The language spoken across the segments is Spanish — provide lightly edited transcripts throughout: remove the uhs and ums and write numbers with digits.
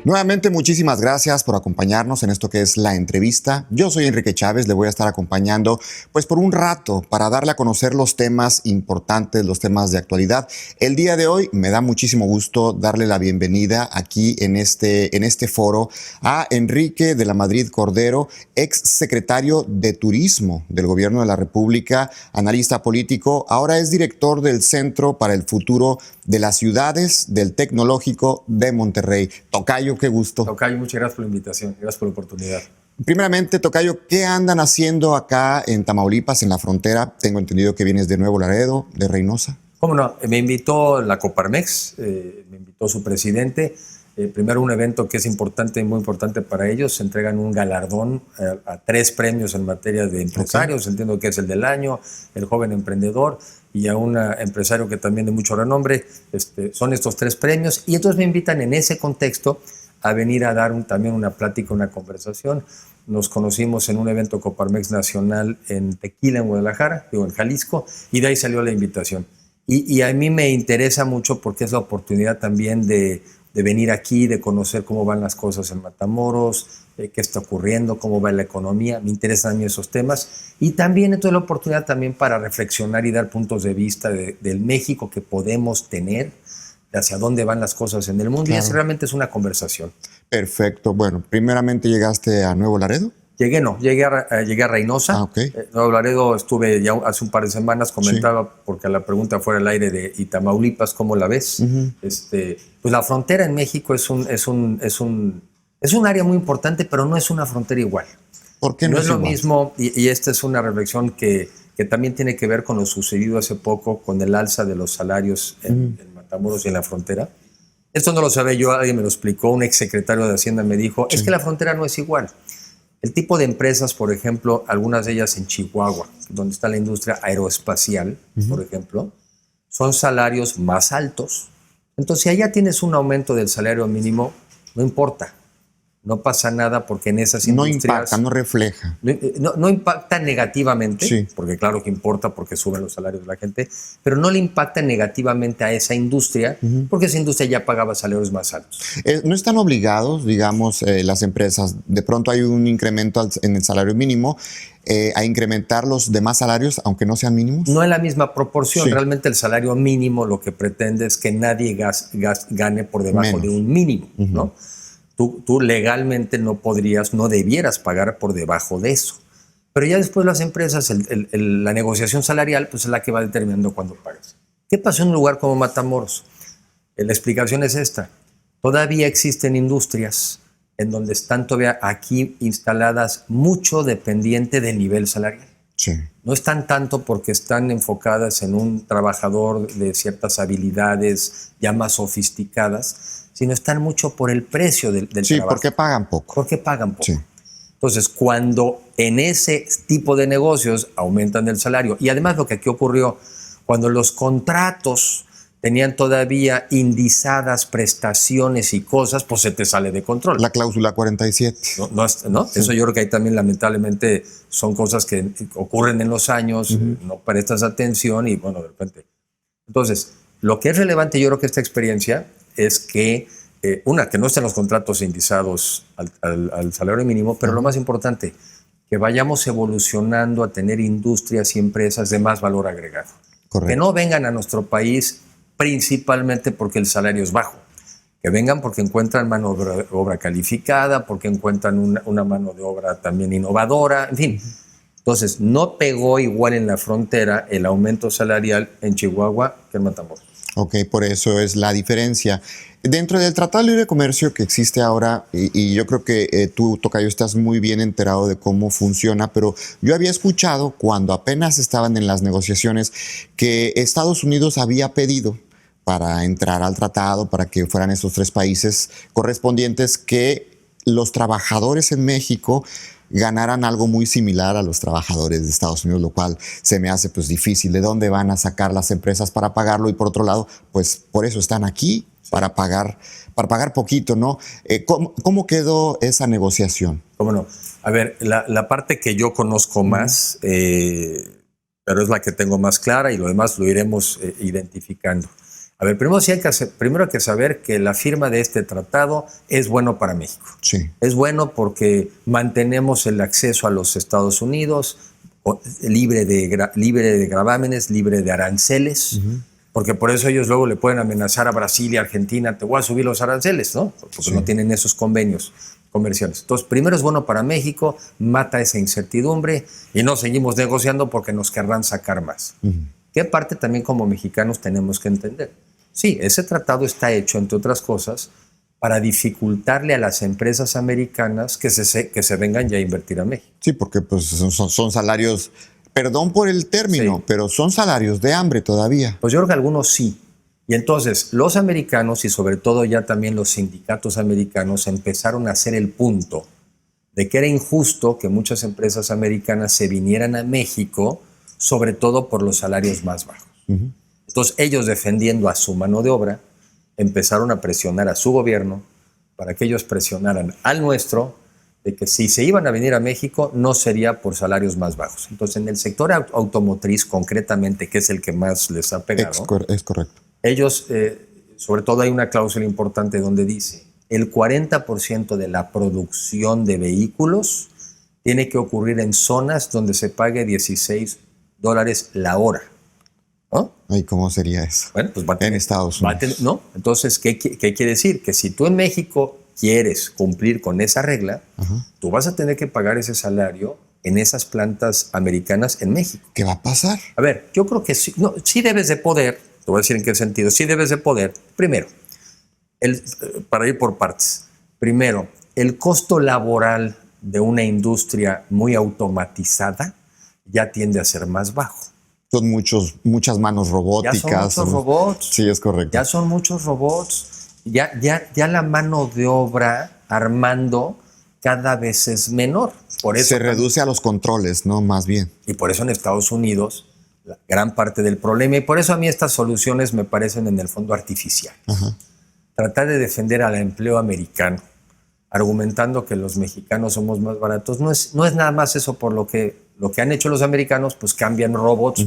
Nuevamente, muchísimas gracias por acompañarnos en esto que es la entrevista. Yo soy Enrique Chávez, le voy a estar acompañando pues por un rato para darle a conocer los temas importantes, los temas de actualidad. El día de hoy me da muchísimo gusto darle la bienvenida aquí en este foro a Enrique de la Madrid Cordero, ex secretario de Turismo del Gobierno de la República, analista político, ahora es director del Centro para el Futuro de las Ciudades del Tecnológico de Monterrey. Tocayo, qué gusto. Tocayo, muchas gracias por la invitación, gracias por la oportunidad. Primeramente, Tocayo, ¿qué andan haciendo acá en Tamaulipas, en la frontera? Tengo entendido que vienes de Nuevo Laredo, de Reynosa. ¿Cómo no? Me invitó la Coparmex, me invitó su presidente. Primero un evento que es importante, muy importante para ellos. Se entregan un galardón a 3 premios en materia de empresarios. Okay. Entiendo que es el del año, el joven emprendedor y a un empresario que también de mucho renombre. Son estos 3 premios. Y entonces me invitan en ese contexto a venir a dar también una plática, una conversación. Nos conocimos en un evento Coparmex Nacional en Tequila, en Guadalajara, en Jalisco, y de ahí salió la invitación. Y a mí me interesa mucho porque es la oportunidad también de venir aquí, de conocer cómo van las cosas en Matamoros, qué está ocurriendo, cómo va la economía. Me interesan a mí esos temas. Y también esto es la oportunidad también para reflexionar y dar puntos de vista del México que podemos tener, hacia dónde van las cosas en el mundo. Claro. Y eso realmente es una conversación. Perfecto. Bueno, primeramente llegaste a Nuevo Laredo. Llegué a Reynosa. Okay. Nuevo Laredo estuve ya hace un par de semanas, comentaba, sí, porque la pregunta fuera al aire de Tamaulipas, ¿cómo la ves? Uh-huh. Pues la frontera en México es un área muy importante, pero no es una frontera igual. ¿Por qué no es lo mismo? Y esta es una reflexión que también tiene que ver con lo sucedido hace poco con el alza de los salarios en Matamoros y en la frontera. Esto no lo sabía yo, alguien me lo explicó, un exsecretario de Hacienda me dijo, sí, es que la frontera no es igual. El tipo de empresas, por ejemplo, algunas de ellas en Chihuahua, donde está la industria aeroespacial, por ejemplo, son salarios más altos. Entonces, si allá tienes un aumento del salario mínimo, no importa. No pasa nada porque en esas industrias... No impacta, no refleja. No impacta negativamente, sí, porque claro que importa porque suben los salarios de la gente, pero no le impacta negativamente a esa industria, porque esa industria ya pagaba salarios más altos. ¿No están obligados, digamos, las empresas, de pronto hay un incremento en el salario mínimo, a incrementar los demás salarios, aunque no sean mínimos? No en la misma proporción. Sí. Realmente el salario mínimo lo que pretende es que nadie gane por debajo de un mínimo, ¿no? Tú legalmente no debieras pagar por debajo de eso. Pero ya después las empresas, la negociación salarial, pues es la que va determinando cuándo pagas. ¿Qué pasó en un lugar como Matamoros? La explicación es esta. Todavía existen industrias en donde están todavía aquí instaladas mucho dependiente del nivel salarial. Sí. No están tanto porque están enfocadas en un trabajador de ciertas habilidades ya más sofisticadas, sino están mucho por el precio del trabajo. Sí, porque pagan poco. Porque pagan poco. Sí. Entonces, cuando en ese tipo de negocios aumentan el salario, y además lo que aquí ocurrió, cuando los contratos tenían todavía indizadas prestaciones y cosas, pues se te sale de control. La cláusula 47. ¿No? Sí. Eso yo creo que ahí también lamentablemente son cosas que ocurren en los años, no prestas atención y bueno, de repente. Entonces, lo que es relevante yo creo que esta experiencia es que, que no estén los contratos indizados al salario mínimo, pero lo más importante, que vayamos evolucionando a tener industrias y empresas de más valor agregado. Correcto. Que no vengan a nuestro país principalmente porque el salario es bajo, que vengan porque encuentran mano de obra calificada, porque encuentran una mano de obra también innovadora, en fin. Entonces, no pegó igual en la frontera el aumento salarial en Chihuahua que en Matamoros. Ok, por eso es la diferencia. Dentro del Tratado de Libre Comercio que existe ahora, y yo creo que tú, Tocayo, estás muy bien enterado de cómo funciona, pero yo había escuchado cuando apenas estaban en las negociaciones que Estados Unidos había pedido para entrar al tratado, para que fueran estos 3 países correspondientes, que los trabajadores en México ganaran algo muy similar a los trabajadores de Estados Unidos, lo cual se me hace pues difícil. ¿De dónde van a sacar las empresas para pagarlo? Y por otro lado, pues por eso están aquí, para pagar poquito, ¿no? ¿Cómo quedó esa negociación? ¿Cómo no? A ver, la parte que yo conozco más, pero es la que tengo más clara y lo demás lo iremos identificando. A ver, primero hay que saber que la firma de este tratado es bueno para México. Sí. Es bueno porque mantenemos el acceso a los Estados Unidos libre de gravámenes, libre de aranceles, porque por eso ellos luego le pueden amenazar a Brasil y Argentina, te voy a subir los aranceles, ¿no? Porque no tienen esos convenios comerciales. Entonces, primero es bueno para México, mata esa incertidumbre y no seguimos negociando porque nos querrán sacar más. ¿Qué parte también como mexicanos tenemos que entender? Sí, ese tratado está hecho, entre otras cosas, para dificultarle a las empresas americanas que se vengan ya a invertir a México. Sí, porque pues son salarios, perdón por el término, pero son salarios de hambre todavía. Pues yo creo que algunos sí. Y entonces los americanos y sobre todo ya también los sindicatos americanos empezaron a hacer el punto de que era injusto que muchas empresas americanas se vinieran a México, sobre todo por los salarios más bajos. Entonces ellos, defendiendo a su mano de obra, empezaron a presionar a su gobierno para que ellos presionaran al nuestro de que si se iban a venir a México no sería por salarios más bajos. Entonces en el sector automotriz concretamente, que es el que más les ha pegado, Es correcto. ellos, sobre todo hay una cláusula importante donde dice el 40% de la producción de vehículos tiene que ocurrir en zonas donde se pague $16 la hora. ¿No? ¿Y cómo sería eso? Bueno, pues en Estados Unidos. ¿No? Entonces, ¿qué quiere decir? Que si tú en México quieres cumplir con esa regla, tú vas a tener que pagar ese salario en esas plantas americanas en México. ¿Qué va a pasar? A ver, yo creo que sí debes de poder, te voy a decir en qué sentido, sí debes de poder. Primero, para ir por partes. Primero, el costo laboral de una industria muy automatizada ya tiende a ser más bajo. Son muchas manos robóticas. Ya son muchos robots. Sí, es correcto. Ya son muchos robots. Ya la mano de obra armando cada vez es menor. Por eso se reduce a los controles, ¿no? Más bien. Y por eso en Estados Unidos, la gran parte del problema, y por eso a mí estas soluciones me parecen en el fondo artificiales. Tratar de defender al empleo americano, argumentando que los mexicanos somos más baratos, no es nada más eso por lo que han hecho los americanos, pues cambian robots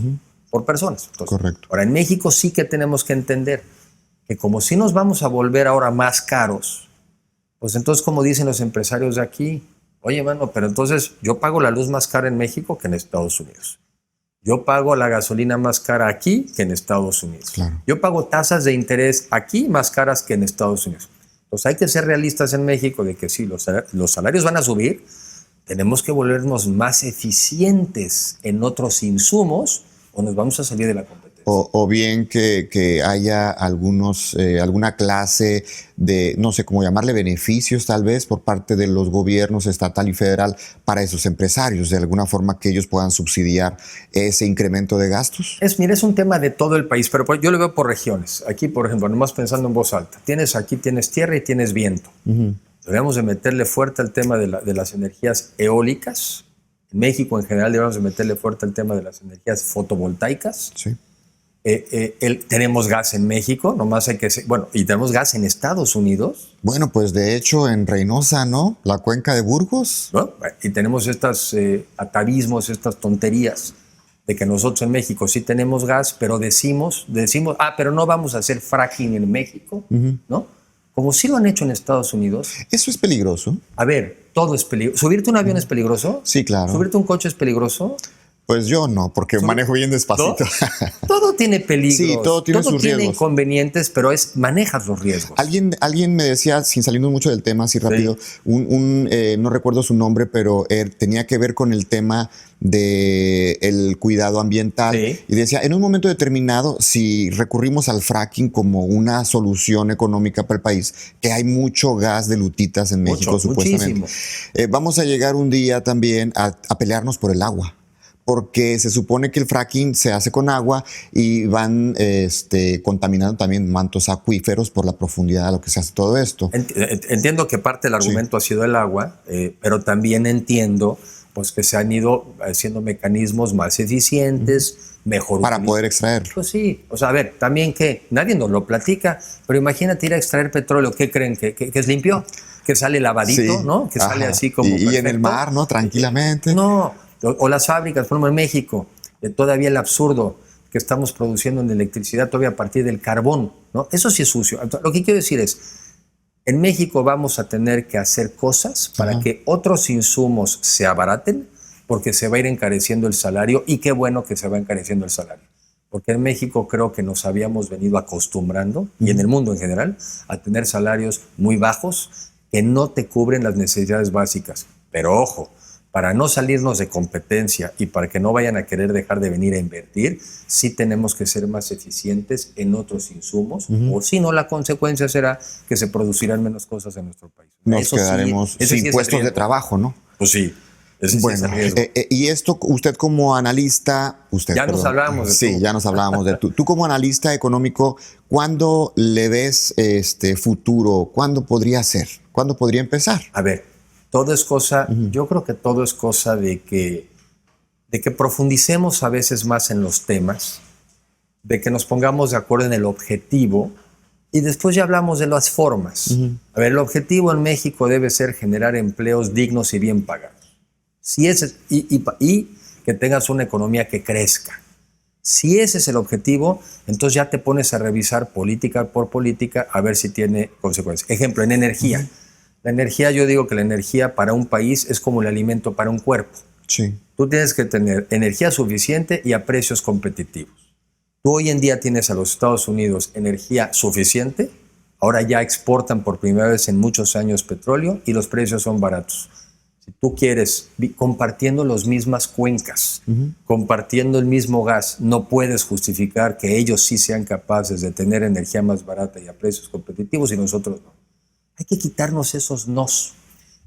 por personas. Entonces, correcto. Ahora, en México sí que tenemos que entender que como si nos vamos a volver ahora más caros, pues entonces, como dicen los empresarios de aquí, oye, mano, pero entonces yo pago la luz más cara en México que en Estados Unidos. Yo pago la gasolina más cara aquí que en Estados Unidos. Claro. Yo pago tasas de interés aquí más caras que en Estados Unidos. Entonces hay que ser realistas en México de que sí, los salarios van a subir, tenemos que volvernos más eficientes en otros insumos o nos vamos a salir de la competencia. O bien que haya alguna clase de, no sé cómo llamarle, beneficios tal vez por parte de los gobiernos estatal y federal para esos empresarios, de alguna forma que ellos puedan subsidiar ese incremento de gastos. Mira, es un tema de todo el país, pero yo lo veo por regiones. Aquí, por ejemplo, nomás pensando en voz alta, aquí tienes tierra y tienes viento. Deberíamos de meterle fuerte al tema de las energías eólicas. En México en general deberíamos de meterle fuerte al tema de las energías fotovoltaicas. Sí. Tenemos gas en México, nomás y tenemos gas en Estados Unidos. Bueno, pues de hecho en Reynosa, ¿no? La cuenca de Burgos. ¿No? Y tenemos estos atavismos, estas tonterías de que nosotros en México sí tenemos gas, pero decimos, pero no vamos a hacer fracking en México, ¿no? Como sí lo han hecho en Estados Unidos. Eso es peligroso. A ver, todo es peligroso. ¿Subirte un avión es peligroso? Sí, claro. ¿Subirte un coche es peligroso? Pues yo no, porque manejo bien despacito. ¿No? Todo tiene peligros. Sí, todo tiene sus riesgos. Inconvenientes, pero manejas los riesgos. Alguien me decía, sin salirnos mucho del tema, así rápido, no recuerdo su nombre, pero tenía que ver con el tema del cuidado ambiental. Sí. Y decía, en un momento determinado, si recurrimos al fracking como una solución económica para el país, que hay mucho gas de lutitas en México, supuestamente. Vamos a llegar un día también a pelearnos por el agua. Porque se supone que el fracking se hace con agua y van contaminando también mantos acuíferos por la profundidad de lo que se hace todo esto. Entiendo que parte del argumento ha sido el agua, pero también entiendo pues, que se han ido haciendo mecanismos más eficientes, mejor para poder extraerlo. Pues sí, o sea, a ver, también que nadie nos lo platica, pero imagínate ir a extraer petróleo, ¿qué creen? ¿Que es limpio? ¿Que sale lavadito, ¿no? Que sale así como y en el mar, ¿no? Tranquilamente. No. O las fábricas, por ejemplo, en México, todavía el absurdo que estamos produciendo en electricidad todavía a partir del carbón, ¿no? Eso sí es sucio. Lo que quiero decir es, en México vamos a tener que hacer cosas para que otros insumos se abaraten, porque se va a ir encareciendo el salario, y qué bueno que se va encareciendo el salario. Porque en México creo que nos habíamos venido acostumbrando, y en el mundo en general, a tener salarios muy bajos que no te cubren las necesidades básicas. Pero ojo, para no salirnos de competencia y para que no vayan a querer dejar de venir a invertir, sí tenemos que ser más eficientes en otros insumos, o si no, la consecuencia será que se producirán menos cosas en nuestro país. Nos quedaremos sin puestos de trabajo, ¿no? Pues sí. Bueno, y esto, usted como analista, nos hablábamos de sí, ya nos hablábamos de tú como analista económico, ¿cuándo le ves futuro? ¿Cuándo podría ser? ¿Cuándo podría empezar? A ver, todo es cosa, yo creo que todo es cosa de que profundicemos a veces más en los temas, de que nos pongamos de acuerdo en el objetivo, y después ya hablamos de las formas. A ver, el objetivo en México debe ser generar empleos dignos y bien pagados. Si ese, y que tengas una economía que crezca. Si ese es el objetivo, entonces ya te pones a revisar política por política a ver si tiene consecuencias. Ejemplo, en energía. La energía, yo digo que la energía para un país es como el alimento para un cuerpo. Sí. Tú tienes que tener energía suficiente y a precios competitivos. Tú hoy en día tienes a los Estados Unidos energía suficiente, ahora ya exportan por primera vez en muchos años petróleo y los precios son baratos. Si tú quieres, compartiendo las mismas cuencas, compartiendo el mismo gas, no puedes justificar que ellos sí sean capaces de tener energía más barata y a precios competitivos y nosotros no. Hay que quitarnos esos nos.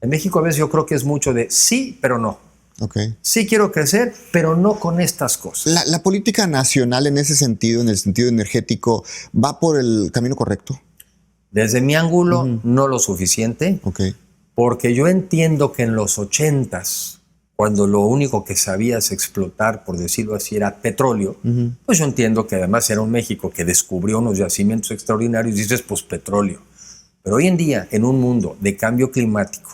En México a veces yo creo que es mucho de sí, pero no. Okay. Sí quiero crecer, pero no con estas cosas. ¿La política nacional en ese sentido, en el sentido energético, va por el camino correcto? Desde mi ángulo, no lo suficiente. Okay. Porque yo entiendo que en los 80s, cuando lo único que sabías explotar, por decirlo así, era petróleo, pues yo entiendo que además era un México que descubrió unos yacimientos extraordinarios y dices, pues petróleo. Pero hoy en día, en un mundo de cambio climático,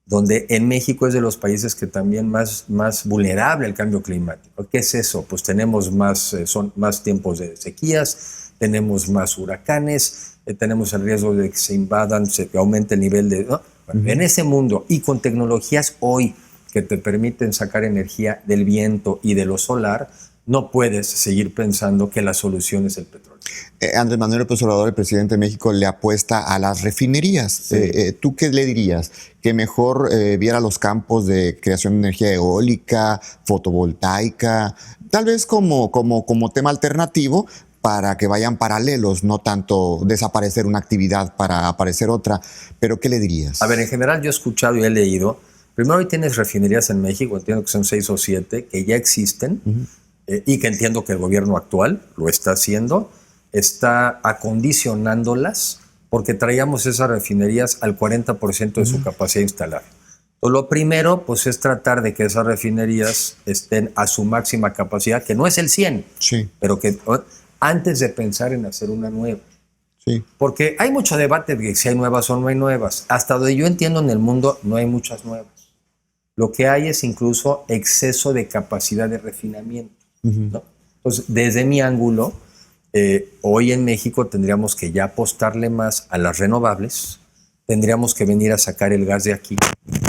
donde en México es de los países que también más vulnerable al cambio climático. ¿Qué es eso? Pues tenemos son más tiempos de sequías, tenemos más huracanes, tenemos el riesgo de que se invadan, que aumente el nivel de... ¿no? Bueno, en ese mundo y con tecnologías hoy que te permiten sacar energía del viento y de lo solar, no puedes seguir pensando que la solución es el petróleo. Andrés Manuel López Obrador, el presidente de México, le apuesta a las refinerías. Sí. ¿Tú qué le dirías? ¿Que mejor viera los campos de creación de energía eólica, fotovoltaica, tal vez como tema alternativo, para que vayan paralelos, no tanto desaparecer una actividad para aparecer otra? ¿Pero qué le dirías? A ver, en general yo he escuchado y he leído. Primero, hoy tienes refinerías en México, entiendo que son 6 o 7, que ya existen, y que entiendo que el gobierno actual lo está haciendo, está acondicionándolas, porque traíamos esas refinerías al 40% de su capacidad instalada. Entonces, lo primero, pues, es tratar de que esas refinerías estén a su máxima capacidad, que no es el 100, sí, pero que antes de pensar en hacer una nueva. Sí. Porque hay mucho debate de si hay nuevas o no hay nuevas. Hasta donde yo entiendo, en el mundo no hay muchas nuevas. Lo que hay es incluso exceso de capacidad de refinamiento, ¿no? Entonces, desde mi ángulo, hoy en México tendríamos que ya apostarle más a las renovables, tendríamos que venir a sacar el gas de aquí,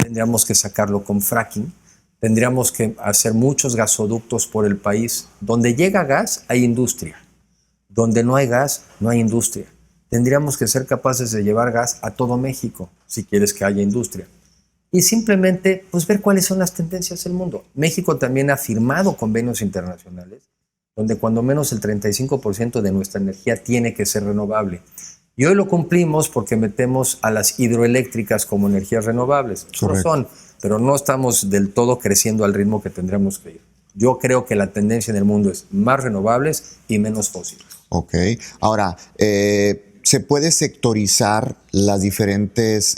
tendríamos que sacarlo con fracking, tendríamos que hacer muchos gasoductos por el país. Donde llega gas, hay industria. Donde no hay gas, no hay industria. Tendríamos que ser capaces de llevar gas a todo México, si quieres que haya industria. Y simplemente, pues, ver cuáles son las tendencias del mundo. México también ha firmado convenios internacionales donde cuando menos el 35% de nuestra energía tiene que ser renovable. Y hoy lo cumplimos porque metemos a las hidroeléctricas como energías renovables. No son, pero no estamos del todo creciendo al ritmo que tendremos que ir. Yo creo que la tendencia en el mundo es más renovables y menos fósiles. Ok. Ahora, ¿se puede sectorizar las diferentes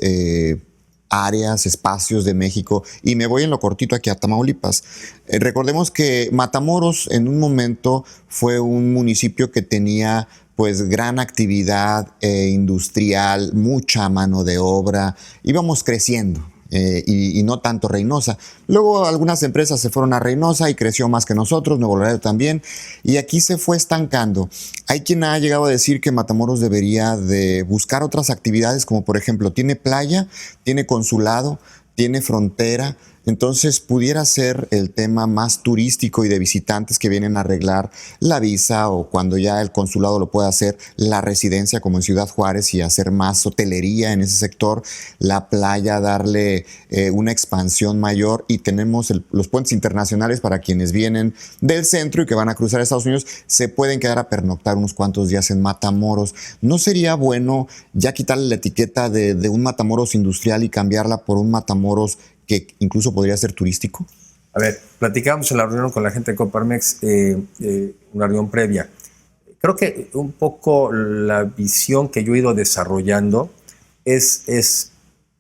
áreas, espacios de México? Y me voy en lo cortito aquí a Tamaulipas. Recordemos que Matamoros en un momento fue un municipio que tenía pues gran actividad industrial, mucha mano de obra. Íbamos creciendo y no tanto Reynosa. Luego algunas empresas se fueron a Reynosa y creció más que nosotros, Nuevo Laredo también, y aquí se fue estancando. Hay quien ha llegado a decir que Matamoros debería de buscar otras actividades, como por ejemplo, tiene playa, tiene consulado, tiene frontera, entonces pudiera ser el tema más turístico y de visitantes que vienen a arreglar la visa, o cuando ya el consulado lo puede hacer, la residencia como en Ciudad Juárez, y hacer más hotelería en ese sector, la playa, darle una expansión mayor, y tenemos los puentes internacionales para quienes vienen del centro y que van a cruzar a Estados Unidos, se pueden quedar a pernoctar unos cuantos días en Matamoros. ¿No sería bueno ya quitarle la etiqueta de un Matamoros industrial y cambiarla por un Matamoros que incluso podría ser turístico? A ver, platicábamos en la reunión con la gente de Coparmex, una reunión previa. Creo que un poco la visión que yo he ido desarrollando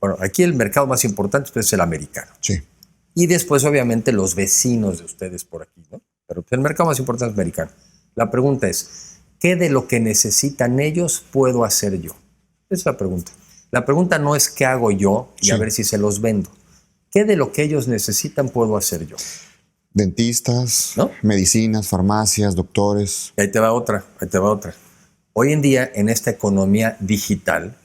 bueno, aquí el mercado más importante es el americano. Sí. Y después, obviamente, los vecinos de ustedes por aquí, ¿no? Pero el mercado más importante es americano. La pregunta es, ¿qué de lo que necesitan ellos puedo hacer yo? Esa es la pregunta. La pregunta no es qué hago yo y a ver si se los vendo. ¿Qué de lo que ellos necesitan puedo hacer yo? Dentistas, ¿no? Medicinas, farmacias, doctores. Ahí te va otra. Hoy en día, en esta economía digital,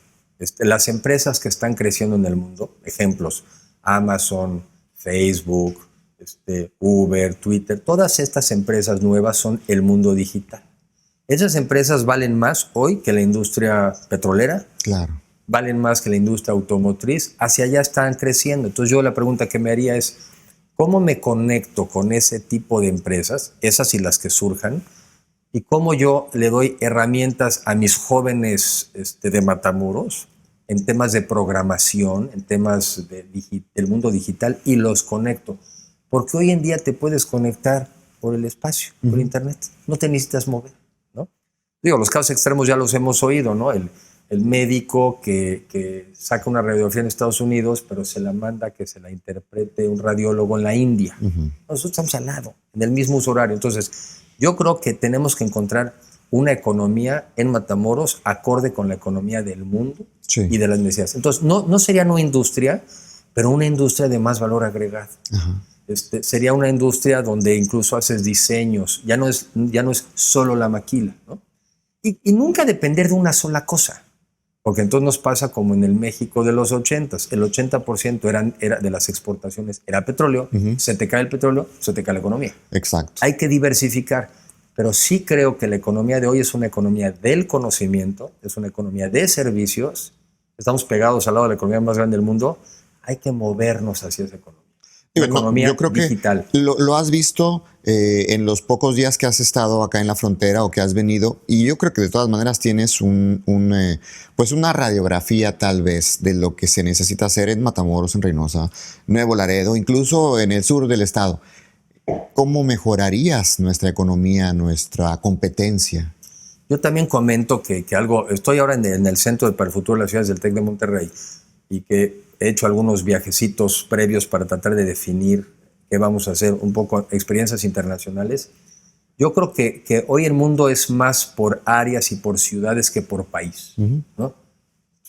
las empresas que están creciendo en el mundo, ejemplos, Amazon, Facebook, Uber, Twitter, todas estas empresas nuevas son el mundo digital. Esas empresas valen más hoy que la industria petrolera. Claro. Valen más que la industria automotriz, hacia allá están creciendo. Entonces yo la pregunta que me haría es, ¿cómo me conecto con ese tipo de empresas, esas y las que surjan, y cómo yo le doy herramientas a mis jóvenes de Matamoros en temas de programación, en temas del mundo digital, y los conecto? Porque hoy en día te puedes conectar por el espacio, por internet, no te necesitas mover, ¿no? Digo, los casos extremos ya los hemos oído, ¿no? El médico que saca una radiografía en Estados Unidos, pero se la manda que se la interprete un radiólogo en la India. Nosotros estamos al lado, en el mismo uso horario. Entonces, yo creo que tenemos que encontrar una economía en Matamoros acorde con la economía del mundo y de las necesidades. Entonces, no sería una industria, pero una industria de más valor agregado. Sería una industria donde incluso haces diseños, ya no es solo la maquila, ¿no? Y nunca depender de una sola cosa. Porque entonces nos pasa como en el México de los 80s. El 80% era de las exportaciones era petróleo. Se te cae el petróleo, se te cae la economía. Exacto. Hay que diversificar. Pero sí creo que la economía de hoy es una economía del conocimiento, es una economía de servicios. Estamos pegados al lado de la economía más grande del mundo. Hay que movernos hacia esa economía. Economía yo creo digital. Que lo has visto en los pocos días que has estado acá en la frontera o que has venido, y yo creo que de todas maneras tienes pues una radiografía tal vez de lo que se necesita hacer en Matamoros, en Reynosa, Nuevo Laredo, incluso en el sur del estado. ¿Cómo mejorarías nuestra economía, nuestra competencia? Yo también comento que estoy ahora en el Centro para el Futuro de las Ciudades del TEC de Monterrey, y que he hecho algunos viajecitos previos para tratar de definir qué vamos a hacer, un poco experiencias internacionales. Yo creo que hoy el mundo es más por áreas y por ciudades que por país, ¿no?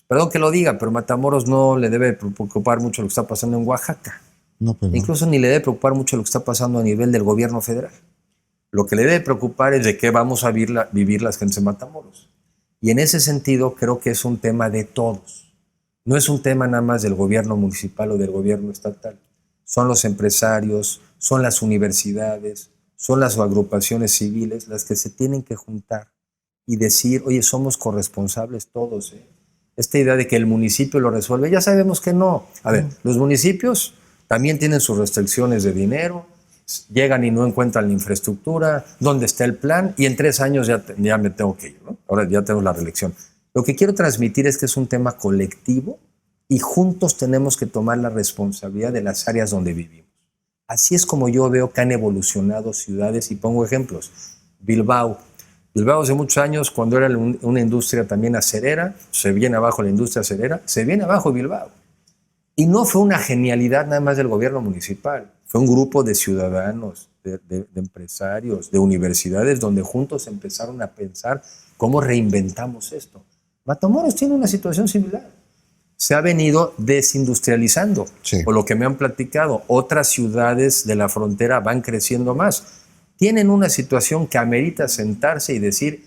Perdón que lo diga, pero Matamoros no le debe preocupar mucho lo que está pasando en Oaxaca. No, pues no. Incluso ni le debe preocupar mucho lo que está pasando a nivel del gobierno federal. Lo que le debe preocupar es de qué vamos a vivir las gentes de Matamoros. Y en ese sentido creo que es un tema de todos. No es un tema nada más del gobierno municipal o del gobierno estatal. Son los empresarios, son las universidades, son las agrupaciones civiles las que se tienen que juntar y decir, oye, somos corresponsables todos, ¿eh? Esta idea de que el municipio lo resuelve, ya sabemos que no. A ver, los municipios también tienen sus restricciones de dinero, llegan y no encuentran la infraestructura, dónde está el plan, y en 3 años ya me tengo que ir, ¿no? Ahora ya tengo la reelección. Lo que quiero transmitir es que es un tema colectivo y juntos tenemos que tomar la responsabilidad de las áreas donde vivimos. Así es como yo veo que han evolucionado ciudades, y pongo ejemplos. Bilbao hace muchos años, cuando era una industria también acerera, se viene abajo la industria acerera, se viene abajo Bilbao. Y no fue una genialidad nada más del gobierno municipal, fue un grupo de ciudadanos, de empresarios, de universidades, donde juntos empezaron a pensar cómo reinventamos esto. Matamoros tiene una situación similar. se ha venido desindustrializando. Sí. Por lo que me han platicado, otras ciudades de la frontera van creciendo más. Tienen una situación que amerita sentarse y decir,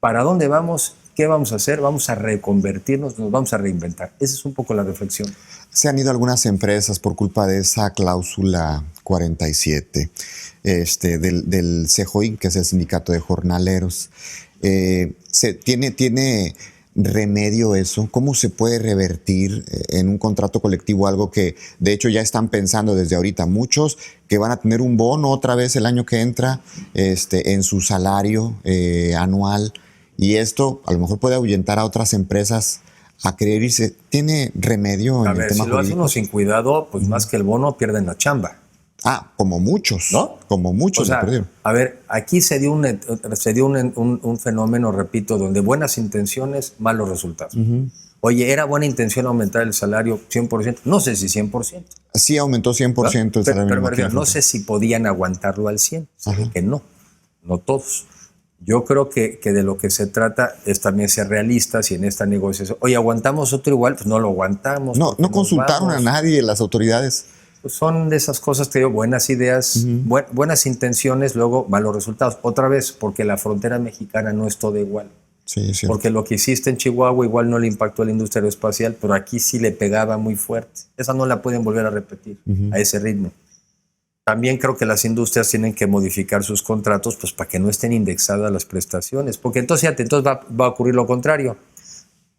¿para dónde vamos? ¿Qué vamos a hacer? Vamos a reconvertirnos, nos vamos a reinventar. Esa es un poco la reflexión. Se han ido algunas empresas por culpa de esa cláusula 47 del CJOI, que es el Sindicato de Jornaleros. ¿Tiene remedio eso? ¿Cómo se puede revertir en un contrato colectivo algo que de hecho ya están pensando desde ahorita? Muchos que van a tener un bono otra vez el año que entra en su salario anual, y esto a lo mejor puede ahuyentar a otras empresas a querer irse. ¿Tiene remedio en el tema si lo hace jurídico? uno sin cuidado, pues más que el bono pierden la chamba. Como muchos, ¿no? Como muchos. O sea, lo perdieron. a ver, aquí se dio un fenómeno, repito, donde buenas intenciones, malos resultados. Oye, ¿era buena intención aumentar el salario 100%? No sé si 100%. Sí aumentó 100% ¿no? el salario Pero mínimo me aquí en refiero, la no frontera. sé si podían aguantarlo al 100%. Sabe que no todos. Yo creo que de lo que se trata es también ser realistas y en esta negociación, oye, ¿aguantamos otro igual? Pues no lo aguantamos. No consultaron a vamos. nadie las autoridades. Pues son de esas cosas que digo, buenas ideas, buenas intenciones, luego malos resultados. Otra vez, porque la frontera mexicana no es todo igual. Sí, sí. Porque lo que hiciste en Chihuahua igual no le impactó a la industria aeroespacial, pero aquí sí le pegaba muy fuerte. Esa no la pueden volver a repetir a ese ritmo. También creo que las industrias tienen que modificar sus contratos pues, para que no estén indexadas las prestaciones. Porque entonces va a ocurrir lo contrario.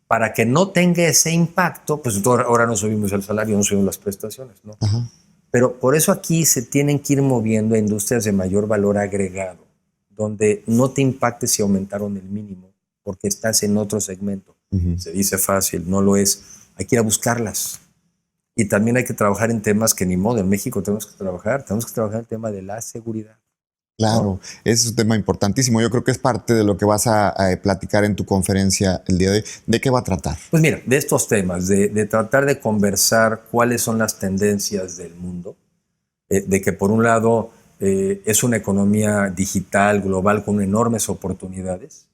Para que no tenga ese impacto, pues ahora no subimos el salario, no subimos las prestaciones, ¿no? Pero por eso aquí se tienen que ir moviendo a industrias de mayor valor agregado, donde no te impacte si aumentaron el mínimo, porque estás en otro segmento. Se dice fácil, no lo es. Hay que ir a buscarlas. Y también hay que trabajar en temas que ni modo, en México tenemos que trabajar el tema de la seguridad. Claro, ese es un tema importantísimo. Yo creo que es parte de lo que vas a platicar en tu conferencia el día de hoy. ¿De qué va a tratar? Pues mira, de estos temas, de tratar de conversar cuáles son las tendencias del mundo, de que por un lado es una economía digital, global, con enormes oportunidades,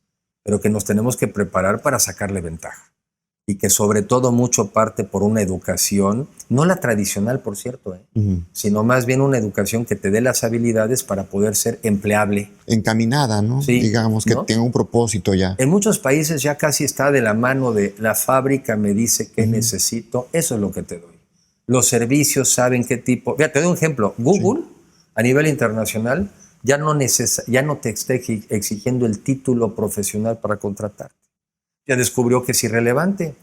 pero que nos tenemos que preparar para sacarle ventaja. Y que sobre todo mucho parte por una educación, no la tradicional, por cierto, sino más bien una educación que te dé las habilidades para poder ser empleable. Encaminada, ¿no? Sí, digamos que ¿no? tenga un propósito ya. En muchos países ya casi está de la mano de la fábrica me dice qué necesito, eso es lo que te doy. Los servicios saben qué tipo. Mira, te doy un ejemplo. Google, a nivel internacional, ya no te está exigiendo el título profesional para contratarte. Ya descubrió que es irrelevante.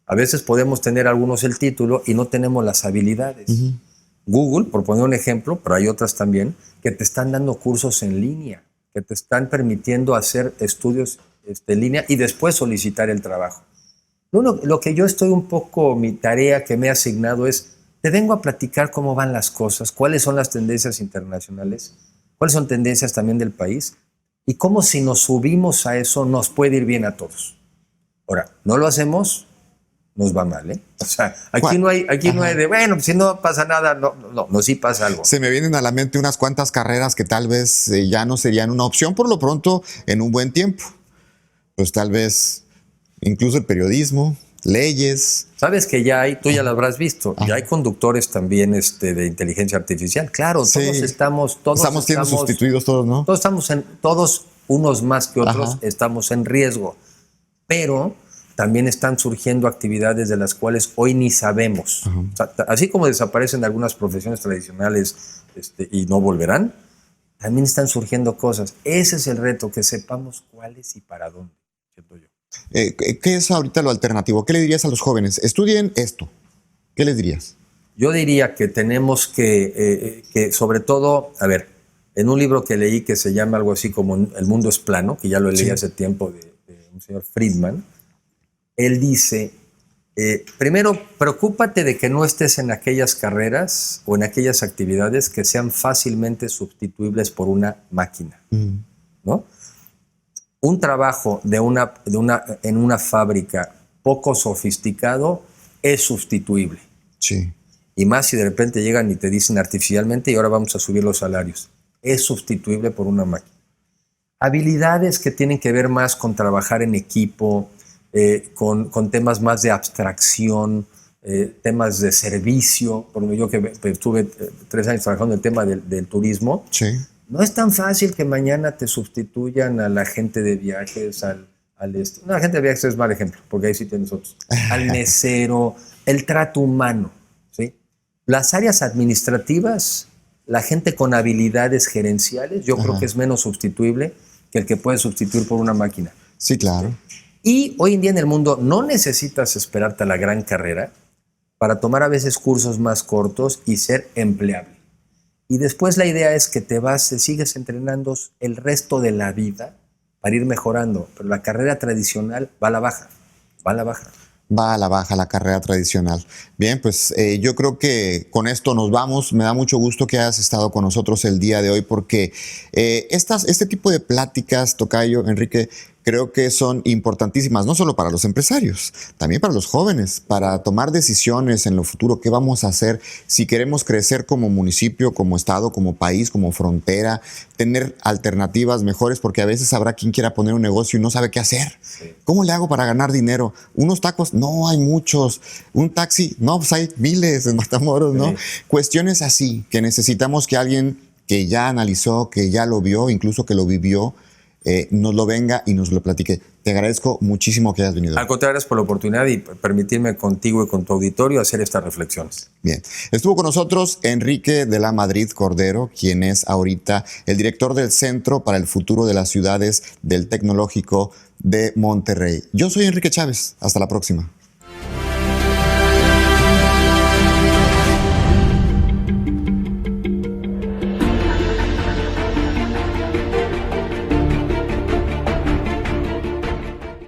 A veces podemos tener algunos el título y no tenemos las habilidades. Google, por poner un ejemplo, pero hay otras también, que te están dando cursos en línea, que te están permitiendo hacer estudios en línea y después solicitar el trabajo. Lo que yo estoy un poco, mi tarea que me he asignado es, te vengo a platicar cómo van las cosas, cuáles son las tendencias internacionales, cuáles son tendencias también del país y cómo si nos subimos a eso nos puede ir bien a todos. Ahora, no lo hacemos, nos va mal, ¿eh? O sea, aquí no hay de, bueno, si no pasa nada, no, sí pasa algo. Se me vienen a la mente unas cuantas carreras que tal vez ya no serían una opción por lo pronto en un buen tiempo. Pues tal vez incluso el periodismo, leyes. Sabes que ya hay, tú ya lo habrás visto, ya hay conductores también de inteligencia artificial. Claro, Sí. todos estamos siendo sustituidos todos, ¿no? Todos unos más que otros, estamos en riesgo. Pero también están surgiendo actividades de las cuales hoy ni sabemos. O sea, así como desaparecen algunas profesiones tradicionales y no volverán, también están surgiendo cosas. Ese es el reto, que sepamos cuáles y para dónde, siento yo. ¿Qué es ahorita lo alternativo? ¿Qué le dirías a los jóvenes? Estudien esto. ¿Qué les dirías? Yo diría que tenemos que sobre todo, a ver, en un libro que leí que se llama algo así como El mundo es plano, que ya lo leí hace tiempo de un señor Friedman, él dice, primero, preocúpate de que no estés en aquellas carreras o en aquellas actividades que sean fácilmente sustituibles por una máquina, ¿no? Un trabajo en una fábrica poco sofisticado es sustituible. Sí. Y más si de repente llegan y te dicen artificialmente y ahora vamos a subir los salarios. Es sustituible por una máquina. Habilidades que tienen que ver más con trabajar en equipo, con temas más de abstracción, temas de servicio. Por ejemplo, yo que estuve 3 años trabajando en el tema del turismo, Sí. no es tan fácil que mañana te sustituyan a la agente de viajes, no, la agente de viajes es mal ejemplo, porque ahí sí tienes otros. Al mesero, el trato humano, ¿sí? Las áreas administrativas, la gente con habilidades gerenciales, yo creo que es menos sustituible que el que puedes sustituir por una máquina. Sí, claro. Y hoy en día en el mundo no necesitas esperarte a la gran carrera para tomar a veces cursos más cortos y ser empleable. Y después la idea es que te sigues entrenando el resto de la vida para ir mejorando. Pero la carrera tradicional va a la baja, va a la baja. Va a la baja la carrera tradicional. Bien, pues yo creo que con esto nos vamos. Me da mucho gusto que hayas estado con nosotros el día de hoy porque este tipo de pláticas, Tocayo, Enrique, creo que son importantísimas, no solo para los empresarios, también para los jóvenes, para tomar decisiones en lo futuro, qué vamos a hacer si queremos crecer como municipio, como estado, como país, como frontera, tener alternativas mejores, porque a veces habrá quien quiera poner un negocio y no sabe qué hacer. Sí. ¿Cómo le hago para ganar dinero? ¿Unos tacos? No, hay muchos. ¿Un taxi? No, pues hay miles en Matamoros, ¿no? Sí. Cuestiones así, que necesitamos que alguien que ya analizó, que ya lo vio, incluso que lo vivió, nos lo venga y nos lo platique. Te agradezco muchísimo que hayas venido. Al contrario, gracias por la oportunidad y permitirme contigo y con tu auditorio hacer estas reflexiones. Bien. Estuvo con nosotros Enrique de la Madrid Cordero, quien es ahorita el director del Centro para el Futuro de las Ciudades del Tecnológico de Monterrey. Yo soy Enrique Chávez. Hasta la próxima.